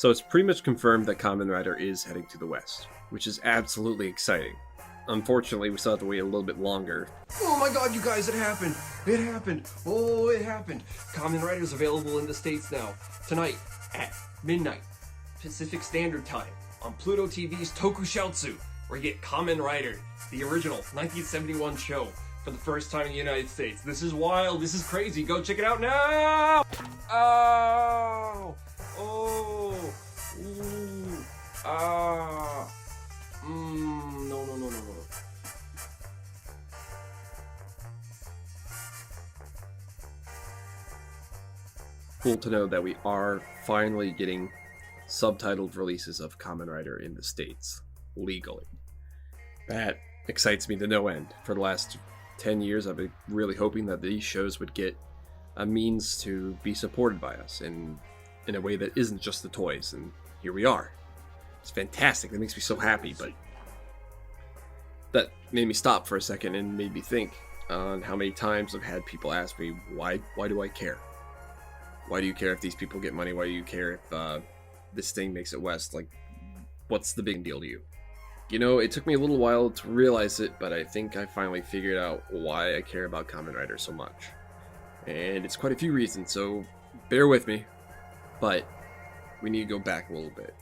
So it's pretty much confirmed that Kamen Rider is heading to the West, which is absolutely exciting. Unfortunately, we still have to wait a little bit longer. Oh my god, you guys, it happened! It happened! Oh, it happened! Kamen Rider is available in the States now. Tonight, at midnight, Pacific Standard Time, on Pluto TV's Tokushoutsu, where you get Kamen Rider, the original 1971 show, for the first time in the United States. This is wild, this is crazy, go check it out now! Oh! Oh! Ooh! Ah! No. Cool to know that we are finally getting subtitled releases of Kamen Rider in the States, legally. That excites me to no end. For the last 10 years, I've been really hoping that these shows would get a means to be supported by us in a way that isn't just the toys, and here we are. It's fantastic. That makes me so happy, but that made me stop for a second and made me think on how many times I've had people ask me, why do I care? Why do you care if these people get money? Why do you care if this thing makes it West? Like, what's the big deal to you? You know, it took me a little while to realize it, but I think I finally figured out why I care about Kamen Rider so much. And it's quite a few reasons, so bear with me. But we need to go back a little bit.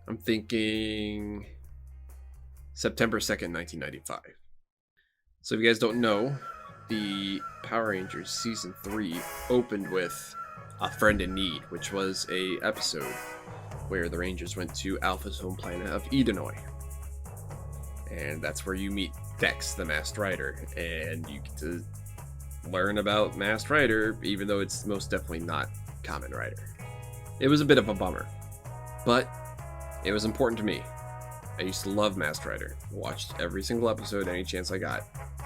I'm thinking September 2nd, 1995. So if you guys don't know, the Power Rangers Season 3 opened with A Friend in Need, which was a episode where the Rangers went to Alpha's home planet of Edenoi. And that's where you meet Dex, the Masked Rider, and you get to learn about Masked Rider, even though it's most definitely not Kamen Rider. It was a bit of a bummer, but it was important to me. I used to love Masked Rider. Watched every single episode any chance I got.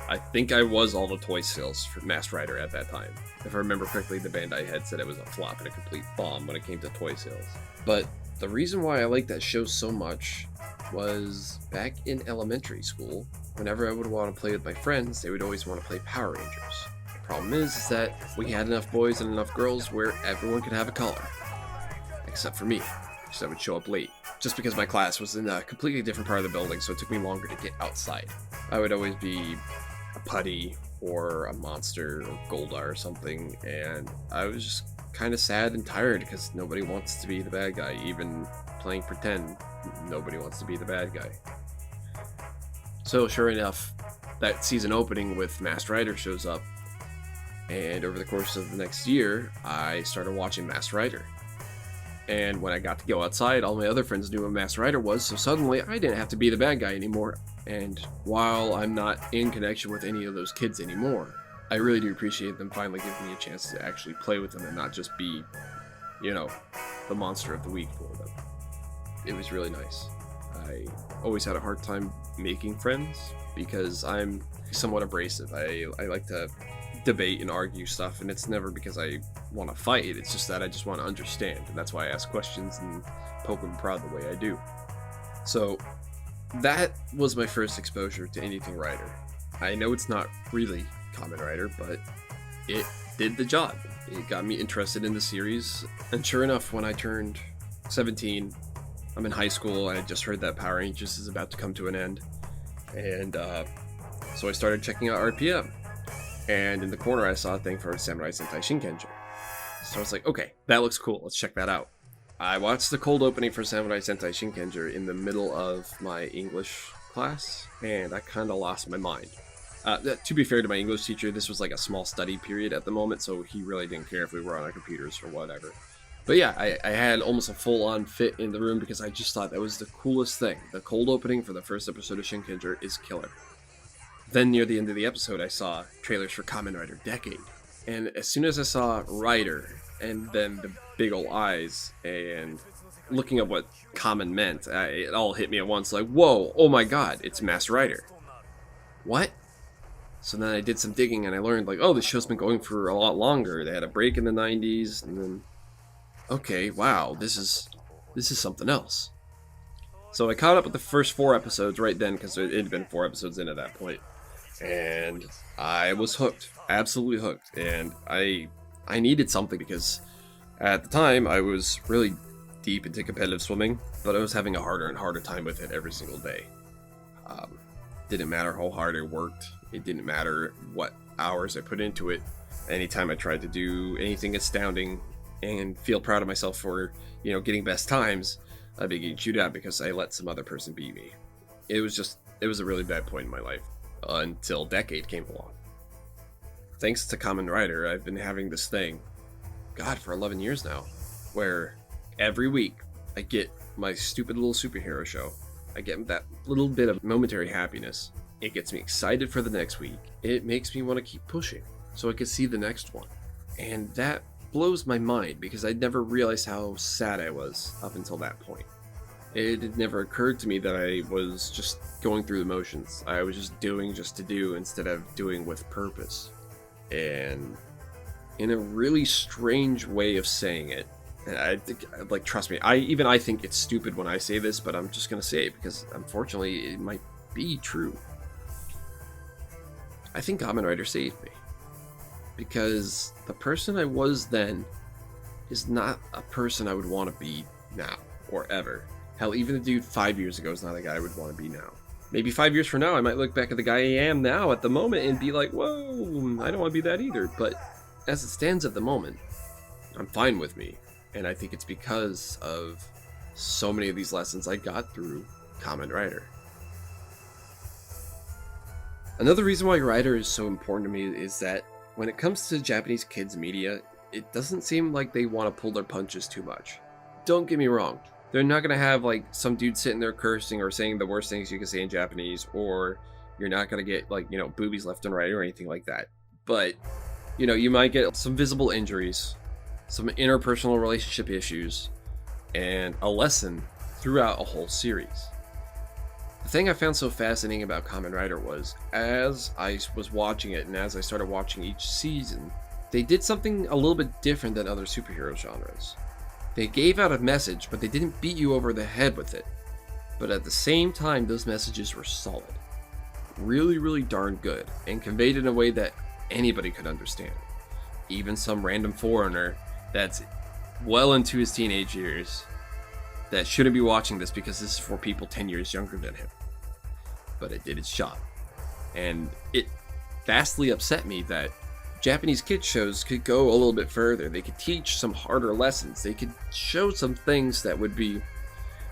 I think I was all the toy sales for Masked Rider at that time. If I remember correctly, the Bandai head said it was a flop and a complete bomb when it came to toy sales. But the reason why I liked that show so much was back in elementary school, whenever I would want to play with my friends, they would always want to play Power Rangers. The problem is that we had enough boys and enough girls where everyone could have a color. Except for me, because I would show up late. Just because my class was in a completely different part of the building, so it took me longer to get outside. I would always be a putty or a monster or Goldar or something, and I was just kind of sad and tired because nobody wants to be the bad guy. Even playing pretend, nobody wants to be the bad guy. So sure enough, that season opening with Masked Rider shows up, and over the course of the next year, I started watching Masked Rider. And when I got to go outside, all my other friends knew what Masked Rider was, so suddenly I didn't have to be the bad guy anymore. And while I'm not in connection with any of those kids anymore, I really do appreciate them finally giving me a chance to actually play with them and not just be, you know, the monster of the week for them. It was really nice. I always had a hard time making friends because I'm somewhat abrasive. I like to debate and argue stuff, and it's never because I want to fight. It's just that I just want to understand, and that's why I ask questions and poke and prod the way I do. So that was my first exposure to anything Rider. I know it's not really Kamen Rider, but it did the job. It got me interested in the series, and sure enough, when I turned 17, I'm in high school, and I just heard that Power Rangers is about to come to an end, and so I started checking out RPM. And in the corner, I saw a thing for Samurai Sentai Shinkenger. So I was like, okay, that looks cool. Let's check that out. I watched the cold opening for Samurai Sentai Shinkenger in the middle of my English class, and I kind of lost my mind. To be fair to my English teacher, this was like a small study period at the moment, so he really didn't care if we were on our computers or whatever. But yeah, I had almost a full-on fit in the room because I just thought that was the coolest thing. The cold opening for the first episode of Shinkenger is killer. Then near the end of the episode, I saw trailers for Kamen Rider Decade. And as soon as I saw Rider, and then the big ol' eyes, and looking at what Kamen meant, it all hit me at once, like, whoa, oh my god, it's Masked Rider. What? So then I did some digging, and I learned, like, oh, this show's been going for a lot longer. They had a break in the 90s, and then, okay, wow, this is something else. So I caught up with the first 4 episodes right then, because it had been 4 episodes in at that point. And I was hooked, absolutely hooked, and I needed something because at the time I was really deep into competitive swimming, but I was having a harder and harder time with it every single day. Didn't matter how hard I worked. It didn't matter what hours I put into it. Anytime I tried to do anything astounding and feel proud of myself for, getting best times, I'd be getting chewed out because I let some other person beat me. It was a really bad point in my life until Decade came along. Thanks to Kamen Rider, I've been having this thing, God, for 11 years now, where every week I get my stupid little superhero show. I get that little bit of momentary happiness. It gets me excited for the next week. It makes me want to keep pushing so I can see the next one. And that blows my mind because I'd never realized how sad I was up until that point. It had never occurred to me that I was just going through the motions. I was just doing just to do instead of doing with purpose. And in a really strange way of saying it, and I think, trust me, I think it's stupid when I say this, but I'm just gonna say it because unfortunately it might be true. I think Kamen Rider saved me. Because the person I was then is not a person I would want to be now or ever. Hell, even the dude 5 years ago is not a guy I would want to be now. Maybe 5 years from now, I might look back at the guy I am now at the moment and be like, whoa, I don't want to be that either. But as it stands at the moment, I'm fine with me. And I think it's because of so many of these lessons I got through Kamen Rider. Another reason why Rider is so important to me is that when it comes to Japanese kids media, it doesn't seem like they want to pull their punches too much. Don't get me wrong. They're not going to have some dude sitting there cursing or saying the worst things you can say in Japanese, or you're not going to get boobies left and right or anything like that. But, you might get some visible injuries, some interpersonal relationship issues, and a lesson throughout a whole series. The thing I found so fascinating about Kamen Rider was, as I was watching it and as I started watching each season, they did something a little bit different than other superhero genres. They gave out a message, but they didn't beat you over the head with it. But at the same time, those messages were solid. Really, really darn good, and conveyed in a way that anybody could understand. Even some random foreigner that's well into his teenage years that shouldn't be watching this because this is for people 10 years younger than him. But it did its job. And it vastly upset me that Japanese kids shows could go a little bit further. They could teach some harder lessons. They could show some things that would be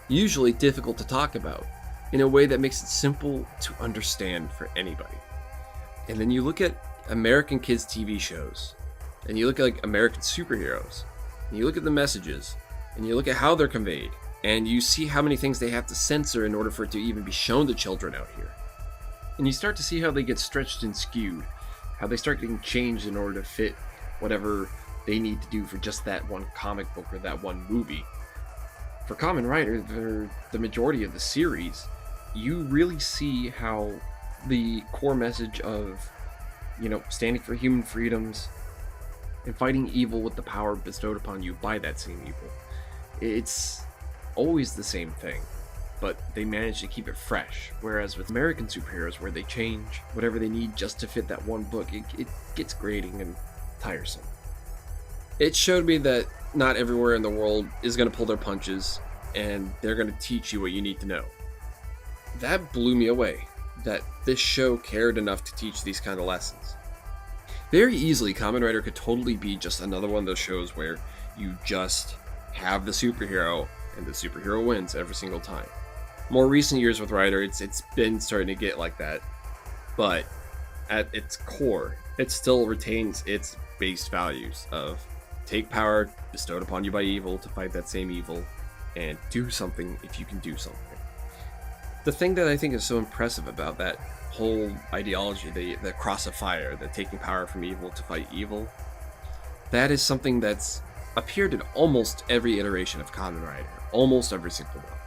usually difficult to talk about in a way that makes it simple to understand for anybody. And then you look at American kids TV shows, and you look at American superheroes, and you look at the messages, and you look at how they're conveyed, and you see how many things they have to censor in order for it to even be shown to children out here. And you start to see how they get stretched and skewed, how they start getting changed in order to fit whatever they need to do for just that one comic book or that one movie. For Kamen Rider, the majority of the series, you really see how the core message of, standing for human freedoms and fighting evil with the power bestowed upon you by that same evil. It's always the same thing, but they manage to keep it fresh. Whereas with American superheroes, where they change whatever they need just to fit that one book, it gets grating and tiresome. It showed me that not everywhere in the world is going to pull their punches, and they're going to teach you what you need to know. That blew me away, that this show cared enough to teach these kind of lessons. Very easily, Kamen Rider could totally be just another one of those shows where you just have the superhero, and the superhero wins every single time. More recent years with Rider, it's been starting to get like that, but at its core, it still retains its base values of take power bestowed upon you by evil to fight that same evil, and do something if you can do something. The thing that I think is so impressive about that whole ideology, the cross of fire, the taking power from evil to fight evil, that is something that's appeared in almost every iteration of Kamen Rider, almost every single one.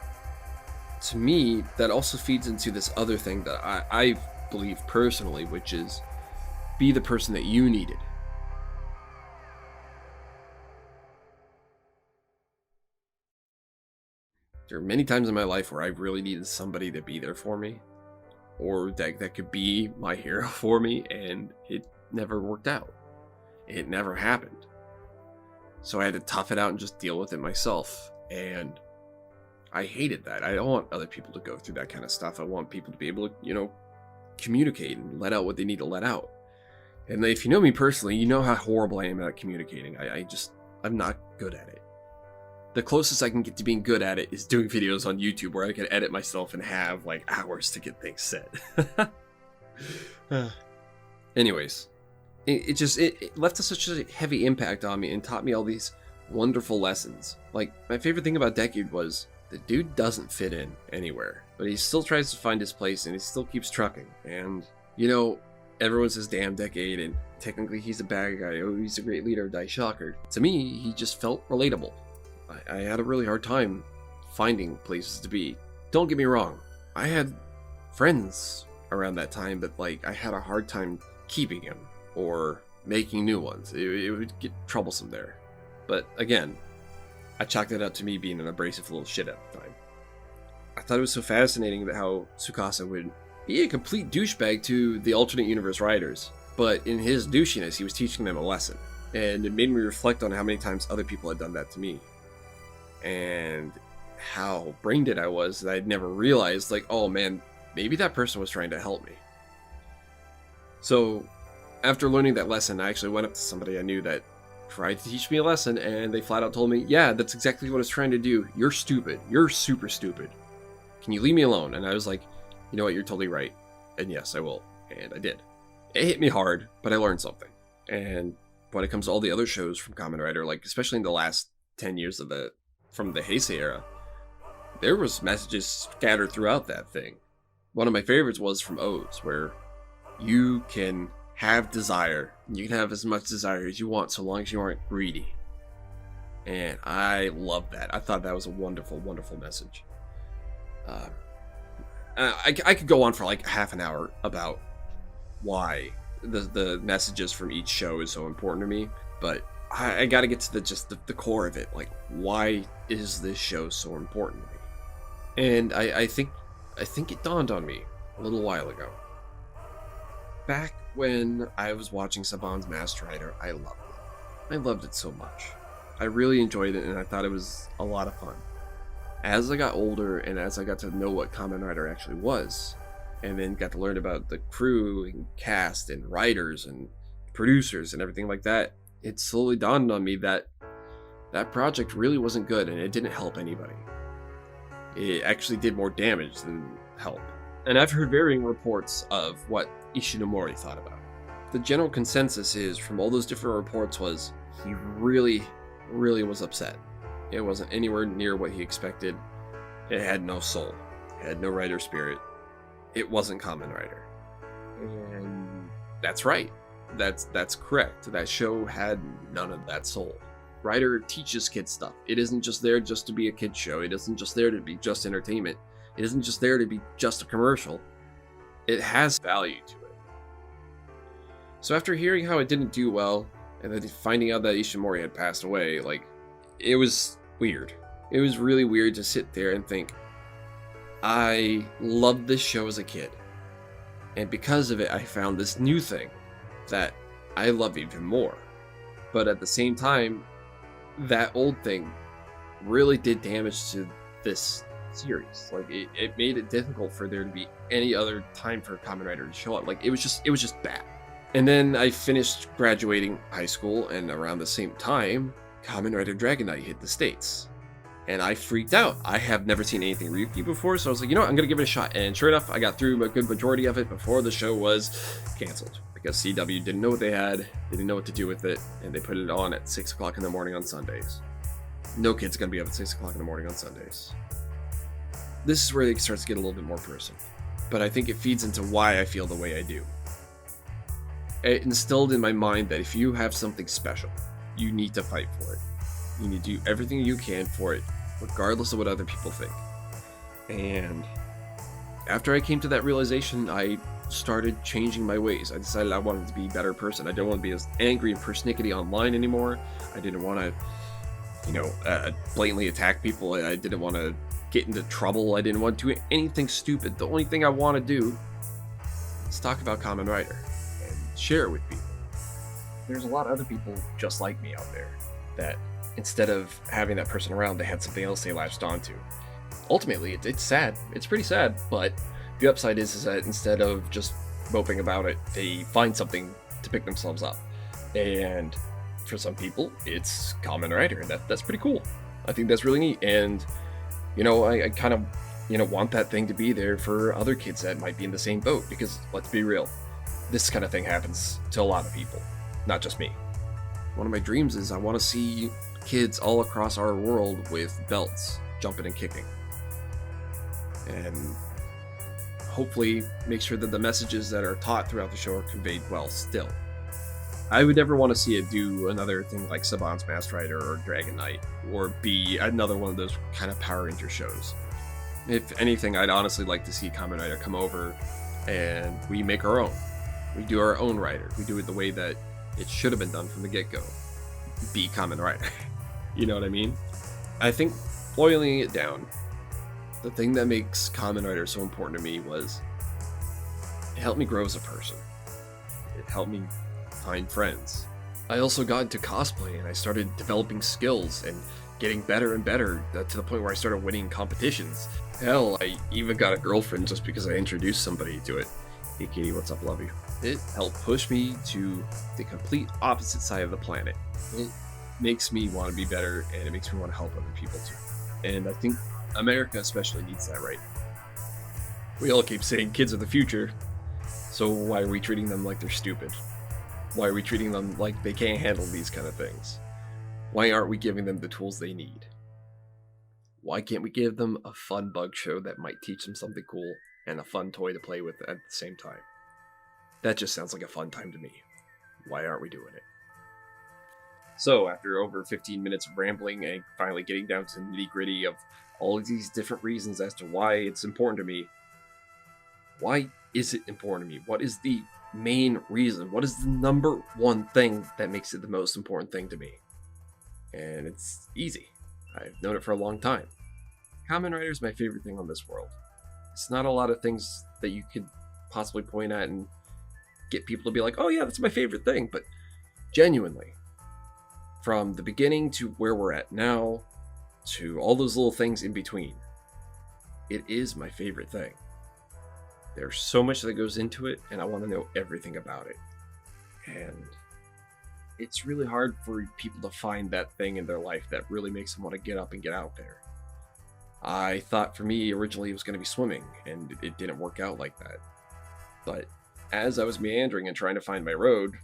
To me, that also feeds into this other thing that I believe personally, which is be the person that you needed. There are many times in my life where I really needed somebody to be there for me, or that could be my hero for me, and it never worked out. It never happened. So I had to tough it out and just deal with it myself. And I hated that. I don't want other people to go through that kind of stuff. I want people to be able to, communicate and let out what they need to let out. And if you know me personally, you know how horrible I am at communicating. I'm not good at it. The closest I can get to being good at it is doing videos on YouTube where I can edit myself and have like hours to get things said. Anyways, it left such a heavy impact on me and taught me all these wonderful lessons. Like, my favorite thing about Decade was the dude doesn't fit in anywhere, but he still tries to find his place and he still keeps trucking. And, everyone says damn Decade, and technically he's a bad guy. Oh, he's a great leader, die shocker. To me, he just felt relatable. I had a really hard time finding places to be. Don't get me wrong, I had friends around that time, but I had a hard time keeping them or making new ones. It would get troublesome there. But again, I chalked it up to me being an abrasive little shit at the time. I thought it was so fascinating that how Tsukasa would be a complete douchebag to the alternate universe riders, but in his douchiness, he was teaching them a lesson. And it made me reflect on how many times other people had done that to me. And how brain dead I was that I'd never realized, oh man, maybe that person was trying to help me. So, after learning that lesson, I actually went up to somebody I knew that tried to teach me a lesson, and they flat out told me, yeah, that's exactly what I was trying to do. You're stupid. You're super stupid. Can you leave me alone? And I was like, you know what, you're totally right. And yes, I will. And I did. It hit me hard, but I learned something. And when it comes to all the other shows from Kamen Rider, especially in the last 10 years from the Heisei era, there was messages scattered throughout that thing. One of my favorites was from O's, where you can have desire. You can have as much desire as you want so long as you aren't greedy. And I love that. I thought that was a wonderful, wonderful message. I could go on for half an hour about why the messages from each show is so important to me, but I gotta get to the core of it. Why is this show so important to me? And I think it dawned on me a little while ago. Back when I was watching Saban's Master Rider, I loved it. I loved it so much. I really enjoyed it, and I thought it was a lot of fun. As I got older, and as I got to know what Kamen Rider actually was, and then got to learn about the crew, and cast, and writers, and producers, and everything like that, it slowly dawned on me that that project really wasn't good, and it didn't help anybody. It actually did more damage than help. And I've heard varying reports of what Ishinomori thought about it. The general consensus is, from all those different reports, was he really, really was upset. It wasn't anywhere near what he expected. It had no soul. It had no writer spirit. It wasn't Kamen Rider. And that's right. That's correct. That show had none of that soul. Rider teaches kids stuff. It isn't just there just to be a kid's show. It isn't just there to be just entertainment. It isn't just there to be just a commercial. It has value to it. So after hearing how it didn't do well, and then finding out that Ishimori had passed away, it was weird. It was really weird to sit there and think, I loved this show as a kid. And because of it, I found this new thing that I love even more. But at the same time, that old thing really did damage to this series. It made it difficult for there to be any other time for Kamen Rider to show up. It was just bad. And then I finished graduating high school, and around the same time, Kamen Rider Dragon Knight hit the States. And I freaked out. I have never seen anything repeat before, so I was like, you know what, I'm gonna give it a shot. And sure enough, I got through a good majority of it before the show was canceled. Because CW didn't know what they had, they didn't know what to do with it, and they put it on at 6 o'clock in the morning on Sundays. No kid's gonna be up at 6 o'clock in the morning on Sundays. This is where it starts to get a little bit more personal. But I think it feeds into why I feel the way I do. It instilled in my mind that if you have something special, you need to fight for it. You need to do everything you can for it, regardless of what other people think. And after I came to that realization, I started changing my ways. I decided I wanted to be a better person. I didn't want to be as angry and persnickety online anymore. I didn't want to, blatantly attack people. I didn't want to get into trouble. I didn't want to do anything stupid. The only thing I want to do is talk about Kamen Rider and share it with people. There's a lot of other people just like me out there that instead of having that person around, they had something else they latched onto. Ultimately, it's sad. It's pretty sad, but the upside is that instead of just moping about it, they find something to pick themselves up. And for some people, it's Kamen Rider, and that's pretty cool. I think that's really neat, and I kind of want that thing to be there for other kids that might be in the same boat, because let's be real, this kind of thing happens to a lot of people, not just me. One of my dreams is I want to see kids all across our world with belts, jumping and kicking. And hopefully make sure that the messages that are taught throughout the show are conveyed well still. I would never want to see it do another thing like Saban's Masked Rider or Dragon Knight, or be another one of those kind of Power Ranger shows. If anything, I'd honestly like to see Kamen Rider come over and we make our own. We do our own Rider. We do it the way that it should have been done from the get-go. Be Kamen Rider. You know what I mean? I think, boiling it down, the thing that makes Kamen Rider so important to me was it helped me grow as a person. It helped me find friends. I also got into cosplay and I started developing skills and getting better and better to the point where I started winning competitions. Hell, I even got a girlfriend just because I introduced somebody to it. Hey Katie, what's up, love you? It helped push me to the complete opposite side of the planet. It makes me want to be better, and it makes me want to help other people too. And I think America especially needs that right now. We all keep saying kids are the future, so why are we treating them like they're stupid? Why are we treating them like they can't handle these kind of things? Why aren't we giving them the tools they need? Why can't we give them a fun bug show that might teach them something cool and a fun toy to play with at the same time? That just sounds like a fun time to me. Why aren't we doing it? So, after over 15 minutes of rambling and finally getting down to the nitty-gritty of all of these different reasons as to why it's important to me, why is it important to me? What is the main reason? What is the number one thing that makes it the most important thing to me? And it's easy. I've known it for a long time. Kamen Rider is my favorite thing on this world. It's not a lot of things that you could possibly point at and get people to be like, oh yeah, that's my favorite thing, but genuinely, from the beginning to where we're at now, to all those little things in between, it is my favorite thing. There's so much that goes into it, and I want to know everything about it. And it's really hard for people to find that thing in their life that really makes them want to get up and get out there. I thought for me originally it was going to be swimming, and it didn't work out like that. But as I was meandering and trying to find my road,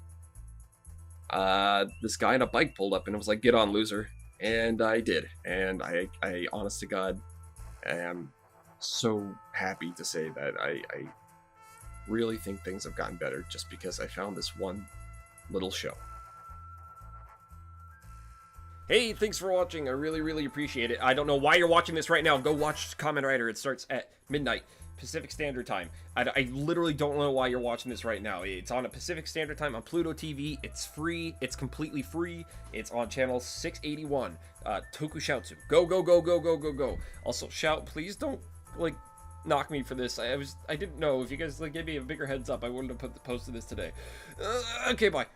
this guy on a bike pulled up and was like, "Get on, loser." And I did. And I honest to God, am so happy to say that I really think things have gotten better just because I found this one little show. Hey, thanks for watching. I really, really appreciate it. I don't know why you're watching this right now. Go watch Kamen Rider. It starts at midnight Pacific Standard Time. I literally don't know why you're watching this right now. It's on a Pacific Standard Time on Pluto TV. It's free. It's completely free. It's on channel 681. Tokushoutsu. Go, go, go, go, go, go, go. Also, shout, please don't, knock me for this. I didn't know. If you guys, gave me a bigger heads up, I wouldn't have posted this today. Okay, bye.